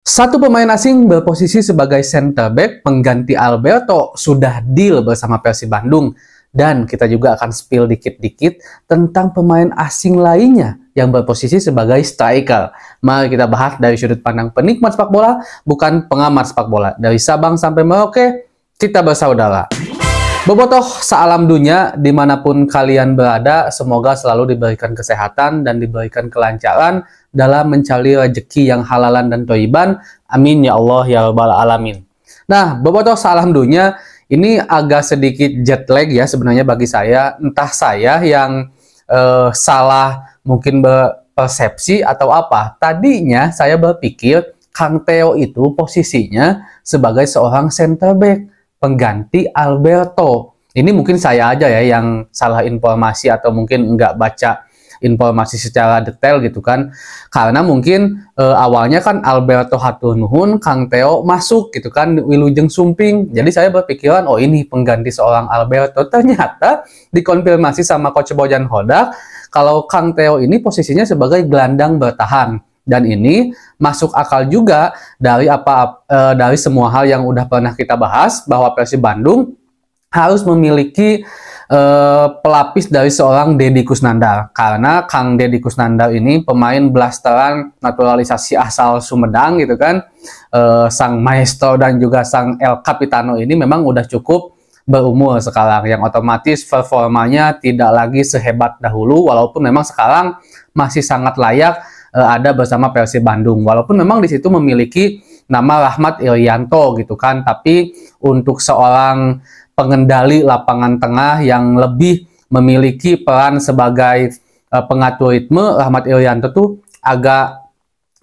Satu pemain asing berposisi sebagai center back pengganti Alberto sudah deal bersama Persib Bandung. Dan kita juga akan spill dikit-dikit tentang pemain asing lainnya yang berposisi sebagai striker. Mari kita bahas dari sudut pandang penikmat sepak bola, bukan pengamat sepak bola. Dari Sabang sampai Merauke, kita bersaudara. Bobotoh sealam dunia, dimanapun kalian berada, semoga selalu diberikan kesehatan dan diberikan kelancaran dalam mencari rezeki yang halalan dan thayyiban. Amin ya Allah ya Rabbal Alamin. Nah, bobotoh sealam dunia, ini agak sedikit jet lag ya sebenarnya bagi saya. Entah saya yang salah mungkin berpersepsi atau apa. Tadinya saya berpikir Kang Theo itu posisinya sebagai seorang center back pengganti Alberto. Ini mungkin saya aja ya yang salah informasi atau mungkin nggak baca informasi secara detail gitu kan. Karena mungkin awalnya kan Alberto hatur nuhun, Kang Theo masuk gitu kan, Wilujeng Sumping. Jadi saya berpikiran, oh ini pengganti seorang Alberto. Ternyata dikonfirmasi sama Coach Bojan Hodak, kalau Kang Theo ini posisinya sebagai gelandang bertahan. Dan ini masuk akal juga dari dari semua hal yang udah pernah kita bahas, bahwa Persib Bandung harus memiliki pelapis dari seorang Deddy Kusnandar, karena Kang Deddy Kusnandar ini pemain blasteran naturalisasi asal Sumedang gitu kan. Sang maestro dan juga sang El Capitano ini memang udah cukup berumur sekarang, yang otomatis performanya tidak lagi sehebat dahulu, walaupun memang sekarang masih sangat layak ada bersama Persib Bandung, walaupun memang di situ memiliki nama Rahmat Irianto gitu kan. Tapi untuk seorang pengendali lapangan tengah yang lebih memiliki peran sebagai pengatur ritme, Rahmat Irianto tuh agak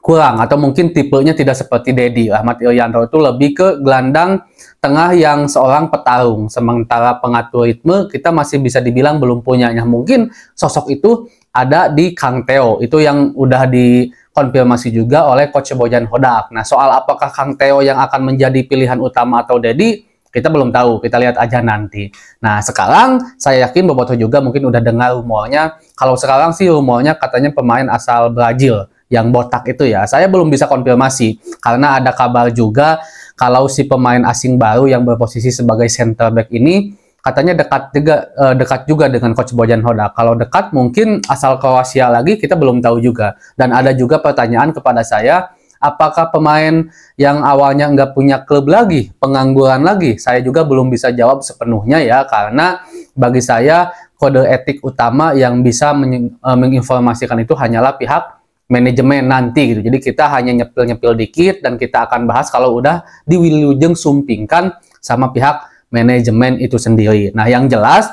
kurang, atau mungkin tipenya tidak seperti Deddy. Rahmat Irianto itu lebih ke gelandang tengah yang seorang petarung, sementara pengatur ritme kita masih bisa dibilang belum punyanya. Mungkin sosok itu ada di Kang Theo, itu yang udah dikonfirmasi juga oleh Coach Bojan Hodak. Nah, soal apakah Kang Theo yang akan menjadi pilihan utama atau Deddy, kita belum tahu, kita lihat aja nanti. Nah, sekarang saya yakin Bobotoh juga mungkin udah dengar rumornya. Kalau sekarang sih rumornya katanya pemain asal Brazil, yang botak itu ya. Saya belum bisa konfirmasi, karena ada kabar juga kalau si pemain asing baru yang berposisi sebagai center back ini katanya dekat juga dengan Coach Bojan Hodak. Kalau dekat mungkin asal Kroasia lagi, kita belum tahu juga. Dan ada juga pertanyaan kepada saya, apakah pemain yang awalnya nggak punya klub lagi, pengangguran lagi? Saya juga belum bisa jawab sepenuhnya ya, karena bagi saya kode etik utama yang bisa menginformasikan itu hanyalah pihak manajemen nanti gitu. Jadi kita hanya nyepil-nyepil dikit dan kita akan bahas kalau udah di Wilujeng Sumpingkan sama pihak manajemen itu sendiri. Nah, yang jelas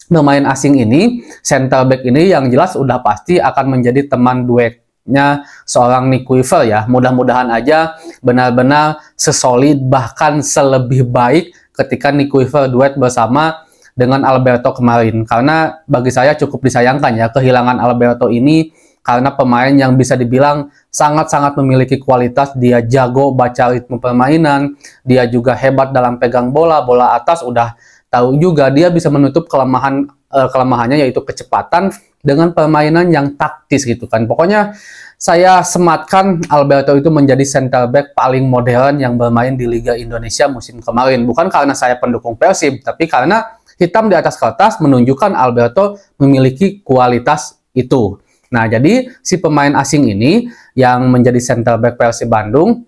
pemain asing ini, center back ini yang jelas udah pasti akan menjadi teman duetnya seorang Nick Weaver ya. Mudah-mudahan aja benar-benar sesolid bahkan selebih baik ketika Nick Weaver duet bersama dengan Alberto kemarin. Karena bagi saya cukup disayangkan ya kehilangan Alberto ini, karena pemain yang bisa dibilang sangat-sangat memiliki kualitas. Dia jago baca ritme permainan, dia juga hebat dalam pegang bola, bola atas udah tahu juga. Dia bisa menutup kelemahannya yaitu kecepatan dengan permainan yang taktis gitu kan. Pokoknya saya sematkan Alberto itu menjadi center back paling modern yang bermain di Liga Indonesia musim kemarin. Bukan karena saya pendukung Persib, tapi karena hitam di atas kertas menunjukkan Alberto memiliki kualitas itu. Nah, jadi si pemain asing ini yang menjadi center back Persib Bandung,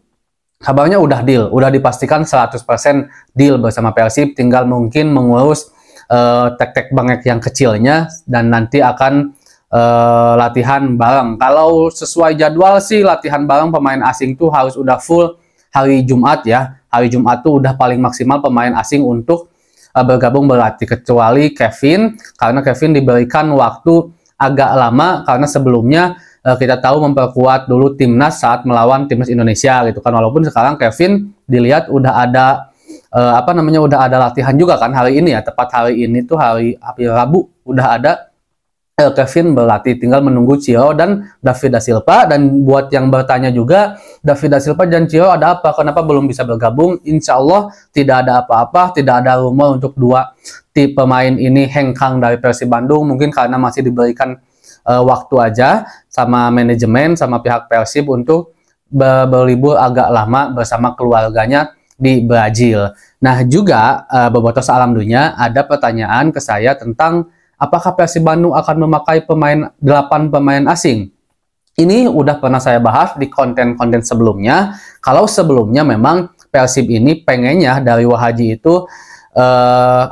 kabarnya udah deal, udah dipastikan 100% deal bersama Persib, tinggal mungkin mengurus tek-tek bangek yang kecilnya, dan nanti akan latihan bareng. Kalau sesuai jadwal sih latihan bareng pemain asing tuh harus udah full hari Jumat ya. Hari Jumat tuh udah paling maksimal pemain asing untuk bergabung berlatih, kecuali Kevin, karena Kevin diberikan waktu agak lama karena sebelumnya kita tahu memperkuat dulu timnas saat melawan timnas Indonesia gitu kan. Walaupun sekarang Kevin dilihat udah ada udah ada latihan juga kan hari ini ya, tepat hari ini tuh hari Rabu udah ada Kevin berlatih, tinggal menunggu Ciro dan David da Silva. Dan buat yang bertanya juga, David da Silva dan Ciro ada apa? Kenapa belum bisa bergabung? Insya Allah tidak ada apa-apa, tidak ada rumor untuk dua tipe pemain ini hengkang dari Persib Bandung. Mungkin karena masih diberikan waktu aja sama manajemen, sama pihak Persib untuk berlibur agak lama bersama keluarganya di Brazil. Nah, juga Bobotoh Salam Dunia ada pertanyaan ke saya tentang apakah Persib Bandung akan memakai 8 pemain asing. Ini udah pernah saya bahas di konten-konten sebelumnya. Kalau sebelumnya memang Persib ini pengennya dari Wahaji itu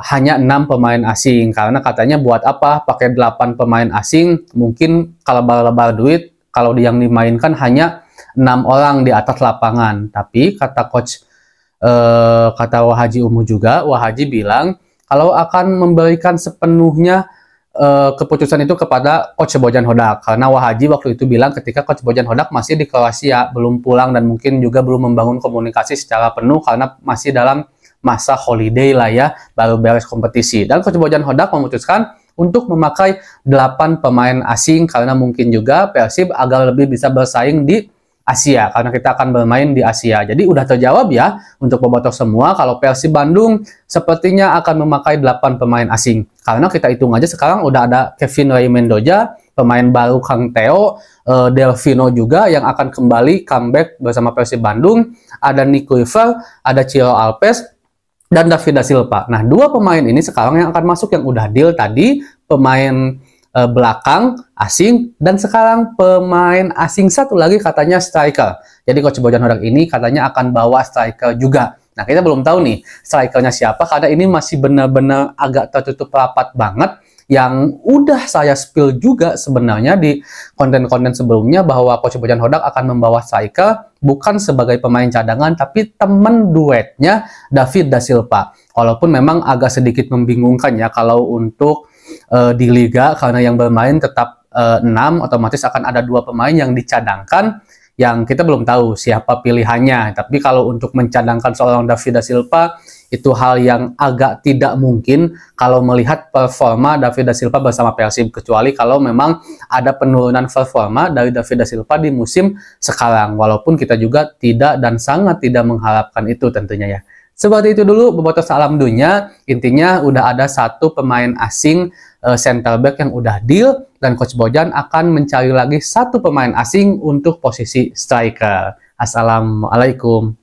hanya 6 pemain asing. Karena katanya buat apa pakai 8 pemain asing, mungkin kalau lebar duit, kalau yang dimainkan hanya 6 orang di atas lapangan. Tapi kata coach, kata Wahaji Umuh juga, Wahaji bilang kalau akan memberikan sepenuhnya keputusan itu kepada Coach Bojan Hodak, karena Wahaji waktu itu bilang ketika Coach Bojan Hodak masih di Kroasia, belum pulang dan mungkin juga belum membangun komunikasi secara penuh karena masih dalam masa holiday lah ya, baru beres kompetisi. Dan Coach Bojan Hodak memutuskan untuk memakai 8 pemain asing karena mungkin juga Persib agar lebih bisa bersaing di Asia, karena kita akan bermain di Asia. Jadi udah terjawab ya untuk Bobotoh semua kalau Persib Bandung sepertinya akan memakai 8 pemain asing. Karena kita hitung aja sekarang udah ada Kevin Ray Mendoza, pemain baru Kang Theo, Delvino juga yang akan kembali comeback bersama Persib Bandung, ada Nick River, ada Ciro Alpes, dan David Da Silva. Nah, 2 pemain ini sekarang yang akan masuk yang udah deal tadi, pemain belakang asing, dan sekarang pemain asing satu lagi katanya striker. Jadi Coach Bojan Hodak ini katanya akan bawa striker juga. Nah, kita belum tahu nih strikernya siapa karena ini masih benar-benar agak tertutup rapat banget, yang udah saya spill juga sebenarnya di konten-konten sebelumnya bahwa Coach Bojan Hodak akan membawa striker bukan sebagai pemain cadangan tapi teman duetnya David Da Silva. Walaupun memang agak sedikit membingungkan ya kalau untuk di Liga, karena yang bermain tetap 6, otomatis akan ada 2 pemain yang dicadangkan yang kita belum tahu siapa pilihannya. Tapi kalau untuk mencadangkan seorang David Da Silva itu hal yang agak tidak mungkin kalau melihat performa David Da Silva bersama Persib, kecuali kalau memang ada penurunan performa dari David Da Silva di musim sekarang, walaupun kita juga tidak dan sangat tidak mengharapkan itu tentunya ya. Seperti itu dulu Bobotoh Salam Dunia. Intinya udah ada 1 pemain asing center back yang udah deal, dan Coach Bojan akan mencari lagi 1 pemain asing untuk posisi striker. Assalamualaikum.